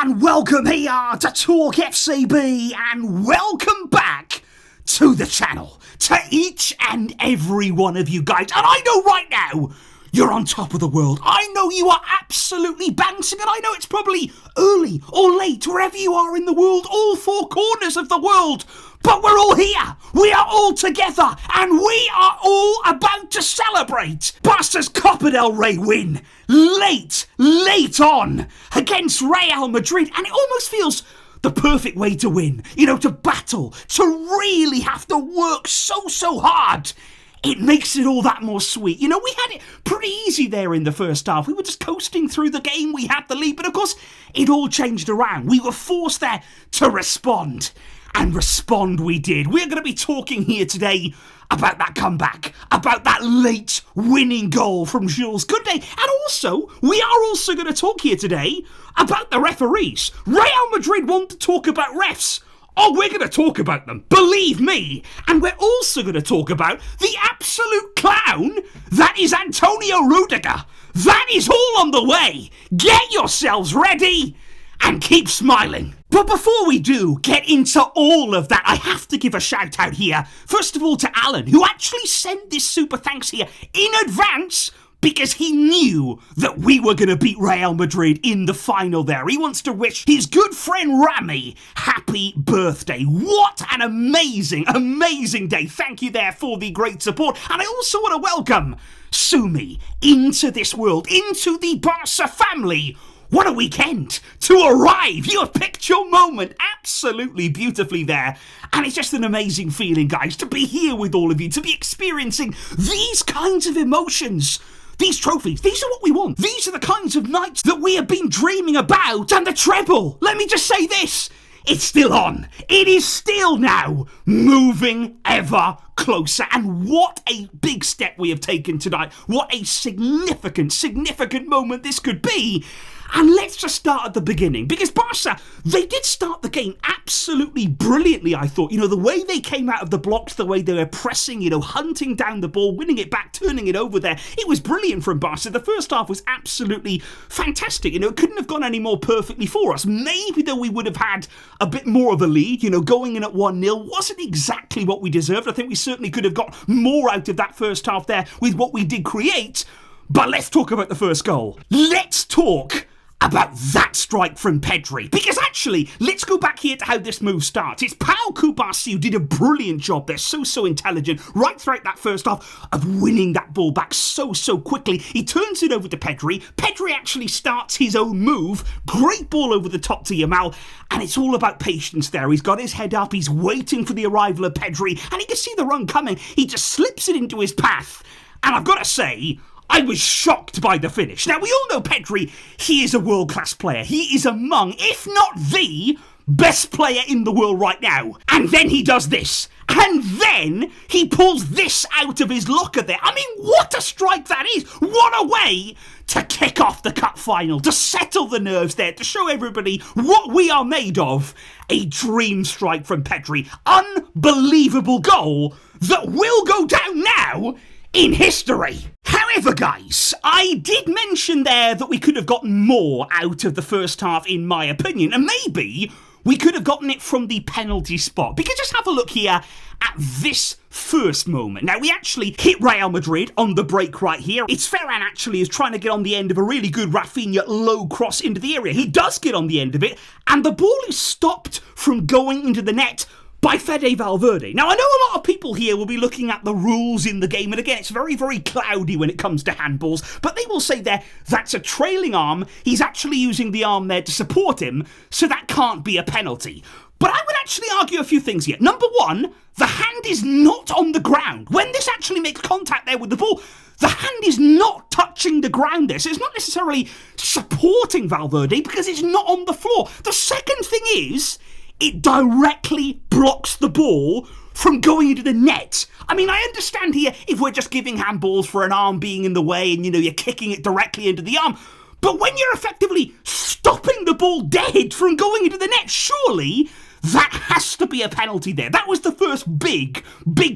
and welcome here to TalkFCB, and welcome back to the channel, to each and every one of you guys. And I know right now, you're on top of the world. I know you are absolutely bouncing, and I know it's probably early or late, wherever you are in the world, all four corners of the world. But we're all here, we are all together, and we are all about to celebrate Barca's Copa del Rey win, late on, against Real Madrid, and it almost feels the perfect way to win, to battle, to really have to work so hard. It makes it all that more sweet. We had it pretty easy there in the first half. We were just coasting through the game, we had the lead, but of course, it all changed around. We were forced there to respond. And respond we did. We're going to be talking here today about that comeback, about that late winning goal from Jules Kounde, and also, we are also going to talk here today about the referees. Real Madrid want to talk about refs. Oh, we're going to talk about them, believe me. And we're also going to talk about the absolute clown that is Antonio Rudiger. That is all on the way. Get yourselves ready and keep smiling. But before we do get into all of that, I have to give a shout out here, first of all to Alan, who actually sent this super thanks here in advance because he knew that we were going to beat Real Madrid in the final there. He wants to wish his good friend Rami happy birthday. What an amazing day. Thank you there for the great support. And I also want to welcome Sumi into this world, into the Barca family. What a weekend to arrive. You have picked your moment absolutely beautifully there. And it's just an amazing feeling, guys, to be here with all of you, to be experiencing these kinds of emotions. These trophies, these are what we want. These are the kinds of nights that we have been dreaming about. And the treble, let me just say this. It's still on. It is still now moving ever closer. And what a big step we have taken tonight. What a significant moment this could be. And let's just start at the beginning, because Barca, they did start the game absolutely brilliantly, I thought. The way they came out of the blocks, the way they were pressing, hunting down the ball, winning it back, turning it over there. It was brilliant from Barca. The first half was absolutely fantastic. It couldn't have gone any more perfectly for us. Maybe though we would have had a bit more of a lead, going in at 1-0 wasn't exactly what we deserved. I think we certainly could have got more out of that first half there with what we did create. But let's talk about the first goal. Let's talk about that strike from Pedri. Because actually, let's go back here to how this move starts. It's Pau Kubasi who did a brilliant job there, so intelligent, right throughout that first half of winning that ball back so quickly. He turns it over to Pedri. Pedri actually starts his own move. Great ball over the top to Yamal, and it's all about patience there. He's got his head up, he's waiting for the arrival of Pedri, and he can see the run coming. He just slips it into his path, and I've got to say, I was shocked by the finish. Now, we all know Pedri, he is a world-class player. He is among, if not the, best player in the world right now. And then he does this. And then he pulls this out of his locker there. I mean, what a strike that is. What a way to kick off the cup final, to settle the nerves there, to show everybody what we are made of. A dream strike from Pedri. Unbelievable goal that will go down now in history. However, guys, I did mention there that we could have gotten more out of the first half, in my opinion, and maybe we could have gotten it from the penalty spot. Because just have a look here at this first moment. Now, we actually hit Real Madrid on the break right here. It's Ferran actually is trying to get on the end of a really good Rafinha low cross into the area. He does get on the end of it, and the ball is stopped from going into the net by Fede Valverde. Now, I know a lot of people here will be looking at the rules in the game, and again, it's very cloudy when it comes to handballs, but they will say there, that's a trailing arm. He's actually using the arm there to support him, so that can't be a penalty. But I would actually argue a few things here. Number one, the hand is not on the ground. When this actually makes contact there with the ball, the hand is not touching the ground there, so it's not necessarily supporting Valverde because it's not on the floor. The second thing is, it directly blocks the ball from going into the net. I mean, I understand here if we're just giving handballs for an arm being in the way and, you're kicking it directly into the arm. But when you're effectively stopping the ball dead from going into the net, surely that has to be a penalty there. That was the first big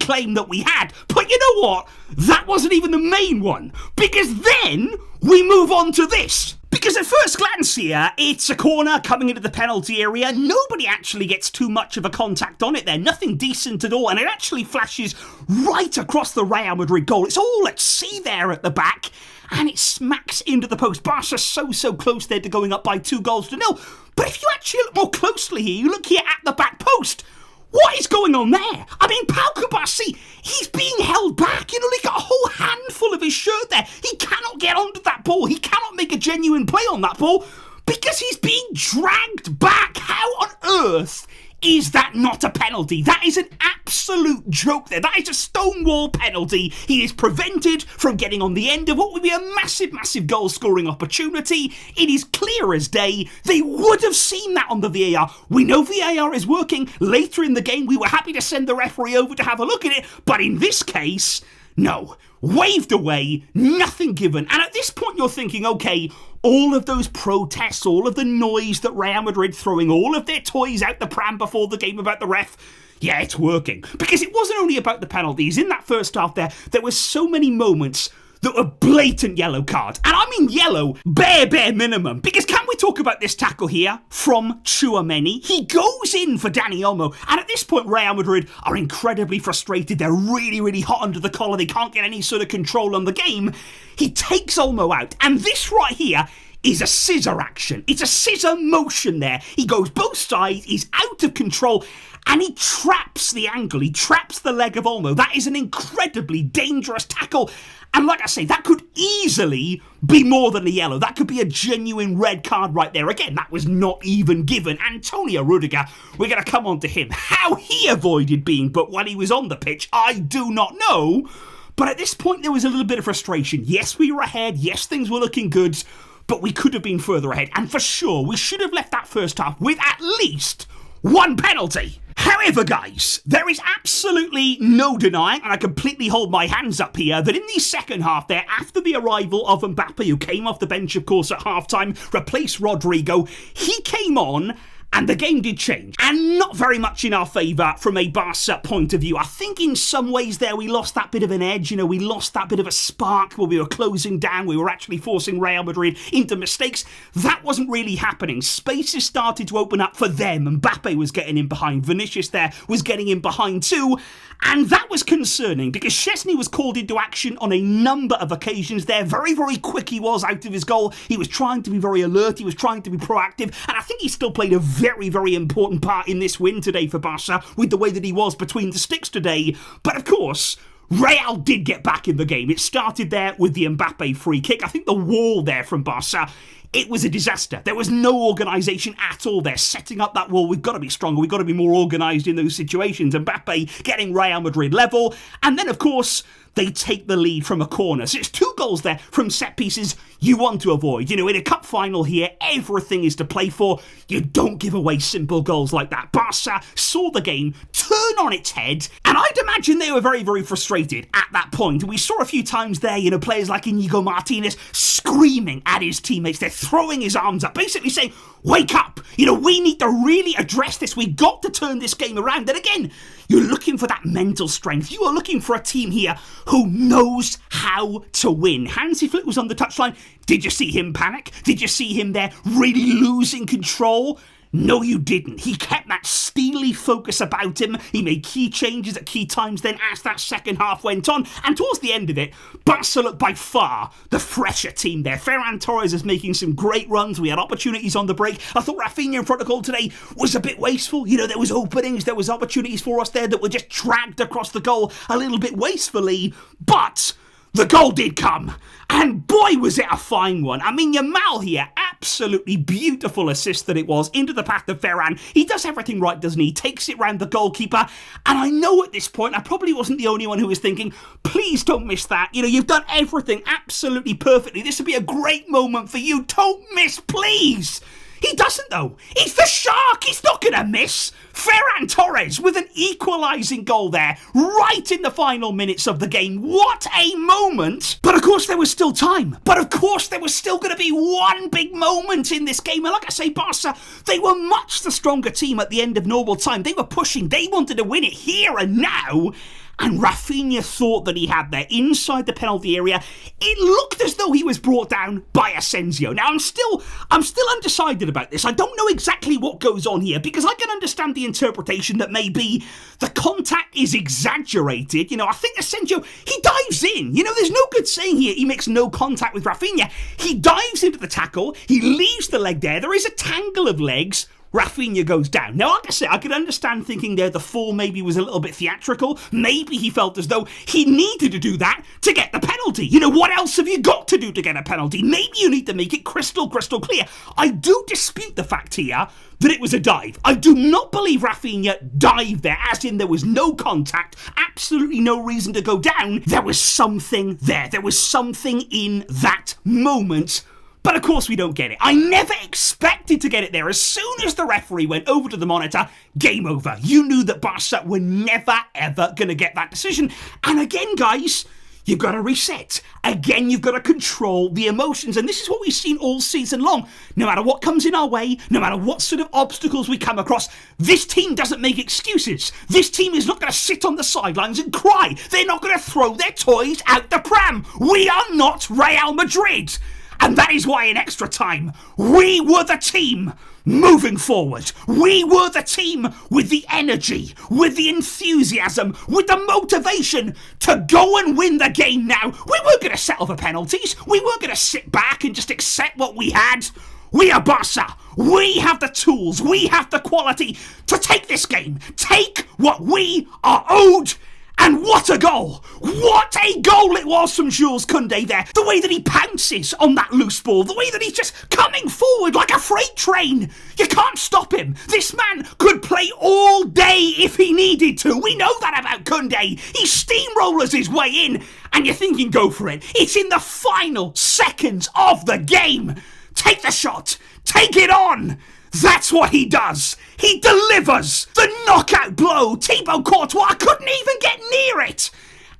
claim that we had. But you know what? That wasn't even the main one. Because then we move on to this. Because at first glance here, it's a corner coming into the penalty area. Nobody actually gets too much of a contact on it there. Nothing decent at all. And it actually flashes right across the Real Madrid goal. It's all at sea there at the back. And it smacks into the post. Barca so close there to going up by 2-0. But if you actually look more closely here, you look here at the back post. What is going on there? I mean, Pau Kubasi, he's being held back. You know, he got a whole handful of his shirt there. He cannot get onto that ball. He cannot make a genuine play on that ball because he's being dragged back. How on earth is that not a penalty? That is an absolute joke there. That is a stonewall penalty. He is prevented from getting on the end of what would be a massive goal-scoring opportunity. It is clear as day. They would have seen that on the VAR. We know VAR is working. Later in the game, we were happy to send the referee over to have a look at it. But in this case, no. Waved away, nothing given. And at this point, you're thinking, okay, all of those protests, all of the noise that Real Madrid throwing all of their toys out the pram before the game about the ref, yeah, it's working. Because it wasn't only about the penalties. In that first half there were so many moments that were blatant yellow cards. And I mean yellow, bare minimum. Because can we talk about this tackle here from Tchouaméni? He goes in for Dani Olmo. And at this point, Real Madrid are incredibly frustrated. They're really hot under the collar. They can't get any sort of control on the game. He takes Olmo out. And this right here is a scissor action. It's a scissor motion there. He goes both sides. He's out of control. And he traps the ankle. He traps the leg of Olmo. That is an incredibly dangerous tackle. And like I say, that could easily be more than a yellow. That could be a genuine red card right there. Again, that was not even given. Antonio Rudiger, we're going to come on to him. How he avoided being booked while he was on the pitch, I do not know. But at this point, there was a little bit of frustration. Yes, we were ahead. Yes, things were looking good. But we could have been further ahead. And for sure, we should have left that first half with at least one penalty. However, guys, there is absolutely no denying, and I completely hold my hands up here, that in the second half there, after the arrival of Mbappe, who came off the bench, of course, at halftime, replaced Rodrigo, he came on, and the game did change. And not very much in our favour from a Barca point of view. I think in some ways there we lost that bit of an edge. You know, we lost that bit of a spark where we were closing down. We were actually forcing Real Madrid into mistakes. That wasn't really happening. Spaces started to open up for them. Mbappe was getting in behind. Vinicius there was getting in behind too. And that was concerning because Szczesny was called into action on a number of occasions there. Very quick he was out of his goal. He was trying to be very alert. He was trying to be proactive. And I think he still played a very important part in this win today for Barca with the way that he was between the sticks today. But of course, Real did get back in the game. It started there with the Mbappe free kick. I think the wall there from Barca, it was a disaster. There was no organisation at all there. Setting up that wall, we've got to be stronger. We've got to be more organised in those situations. Mbappe getting Real Madrid level. And then, of course, they take the lead from a corner. So it's 2 goals there from set pieces you want to avoid. You know, in a cup final here, everything is to play for. You don't give away simple goals like that. Barca saw the game turn on its head, and I'd imagine they were very frustrated at that point. We saw a few times there, you know, players like Inigo Martinez screaming at his teammates. They're throwing his arms up, basically saying, wake up! You know, we need to really address this. We've got to turn this game around. And again, you're looking for that mental strength. You are looking for a team here who knows how to win. Hansi Flick was on the touchline. Did you see him panic? Did you see him there really losing control? No, you didn't. He kept that steely focus about him. He made key changes at key times then as that second half went on. And towards the end of it, Barca looked by far the fresher team there. Ferran Torres is making some great runs. We had opportunities on the break. I thought Rafinha in front of goal today was a bit wasteful. You know, there was openings, there was opportunities for us there that were just dragged across the goal a little bit wastefully. But the goal did come. And boy, was it a fine one. I mean, Yamal here, absolutely beautiful assist that it was, into the path of Ferran. He does everything right, doesn't he? He takes it round the goalkeeper. And I know at this point, I probably wasn't the only one who was thinking, please don't miss that. You know, you've done everything absolutely perfectly. This would be a great moment for you. Don't miss, please. He doesn't, though. He's the shark. He's not going to miss. Ferran Torres with an equalising goal there, right in the final minutes of the game. What a moment. But of course, there was still time. But of course, there was still going to be one big moment in this game. And like I say, Barca, they were much the stronger team at the end of normal time. They were pushing. They wanted to win it here and now. and Rafinha thought that he had there inside the penalty area. It looked as though he was brought down by Asensio. Now, I'm still undecided about this. I don't know exactly what goes on here, because I can understand the interpretation that maybe the contact is exaggerated. I think Asensio, he dives in. There's no good saying here he makes no contact with Rafinha. He dives into the tackle, he leaves the leg there, there is a tangle of legs, Rafinha goes down. Now, like I said, I could understand thinking there the fall maybe was a little bit theatrical. Maybe he felt as though he needed to do that to get the penalty. What else have you got to do to get a penalty? Maybe you need to make it crystal clear. I do dispute the fact here that it was a dive. I do not believe Rafinha dived there, as in there was no contact, absolutely no reason to go down. There was something there. There was something in that moment. But of course we don't get it. I never expected to get it there. As soon as the referee went over to the monitor, game over. You knew that Barca were never, ever going to get that decision. And again, guys, you've got to reset. Again, you've got to control the emotions. And this is what we've seen all season long. No matter what comes in our way, no matter what sort of obstacles we come across, this team doesn't make excuses. This team is not going to sit on the sidelines and cry. They're not going to throw their toys out the pram. We are not Real Madrid. And that is why in extra time, we were the team moving forward. We were the team with the energy, with the enthusiasm, with the motivation to go and win the game now. We weren't going to settle for penalties. We weren't going to sit back and just accept what we had. We are Barca. We have the tools. We have the quality to take this game. Take what we are owed. And what a goal! What a goal it was from Jules Kounde there. The way that he pounces on that loose ball. The way that he's just coming forward like a freight train. You can't stop him. This man could play all day if he needed to. We know that about Kounde. He steamrollers his way in. And you're thinking, go for it. It's in the final seconds of the game. Take the shot. Take it on. That's what he does. He delivers the knockout blow. Thibaut Courtois couldn't even get near it.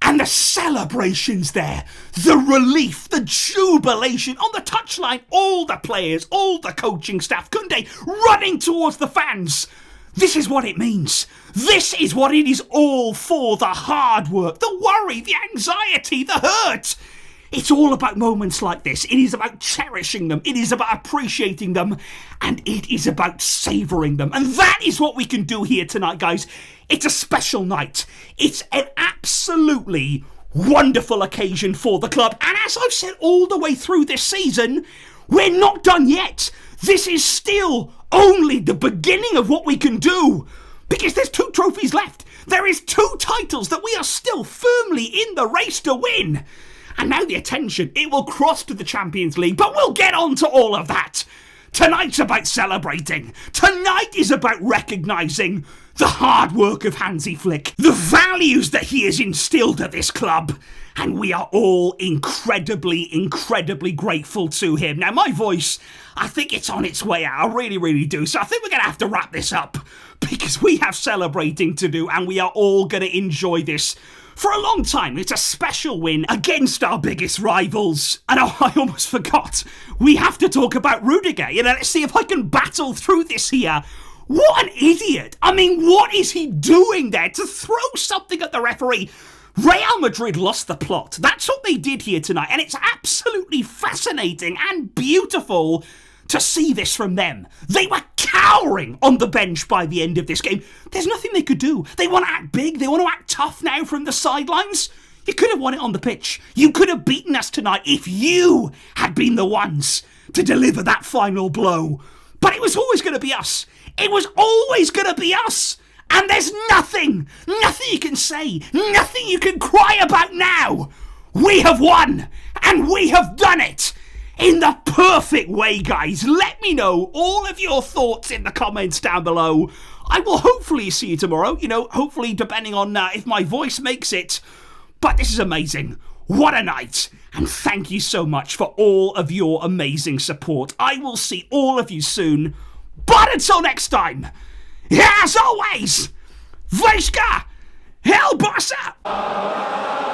And the celebrations there, the relief, the jubilation on the touchline, all the players, all the coaching staff, Kounde running towards the fans. This is what it means. This is what it is all for. The hard work, the worry, the anxiety, the hurt. It's all about moments like this. It is about cherishing them. It is about appreciating them. And it is about savouring them. And that is what we can do here tonight, guys. It's a special night. It's an absolutely wonderful occasion for the club. And as I've said all the way through this season, we're not done yet. This is still only the beginning of what we can do. Because there's 2 trophies left. There is 2 titles that we are still firmly in the race to win. And now the attention, it will cross to the Champions League, but we'll get on to all of that. Tonight's about celebrating. Tonight is about recognising the hard work of Hansi Flick, the values that he has instilled at this club, and we are all incredibly, incredibly grateful to him. Now, my voice, I think it's on its way out. I really, really do. So I think we're going to have to wrap this up, because we have celebrating to do, and we are all going to enjoy this for a long time. It's a special win against our biggest rivals. And oh, I almost forgot. We have to talk about Rudiger. Let's see if I can battle through this here. What an idiot. I mean, what is he doing there to throw something at the referee? Real Madrid lost the plot. That's what they did here tonight. And it's absolutely fascinating and beautiful to see this from them. They were cowering on the bench by the end of this game. There's nothing they could do. They want to act big. They want to act tough now from the sidelines. You could have won it on the pitch. You could have beaten us tonight if you had been the ones to deliver that final blow. But it was always going to be us. It was always going to be us. And there's nothing you can say, nothing you can cry about now. We have won, and we have done it. In the perfect way, guys. Let me know all of your thoughts in the comments down below. I will hopefully see you tomorrow, hopefully depending on if my voice makes it. But this is amazing. What a night. And thank you so much for all of your amazing support. I will see all of you soon. But until next time, as always, Vejska, El Barça!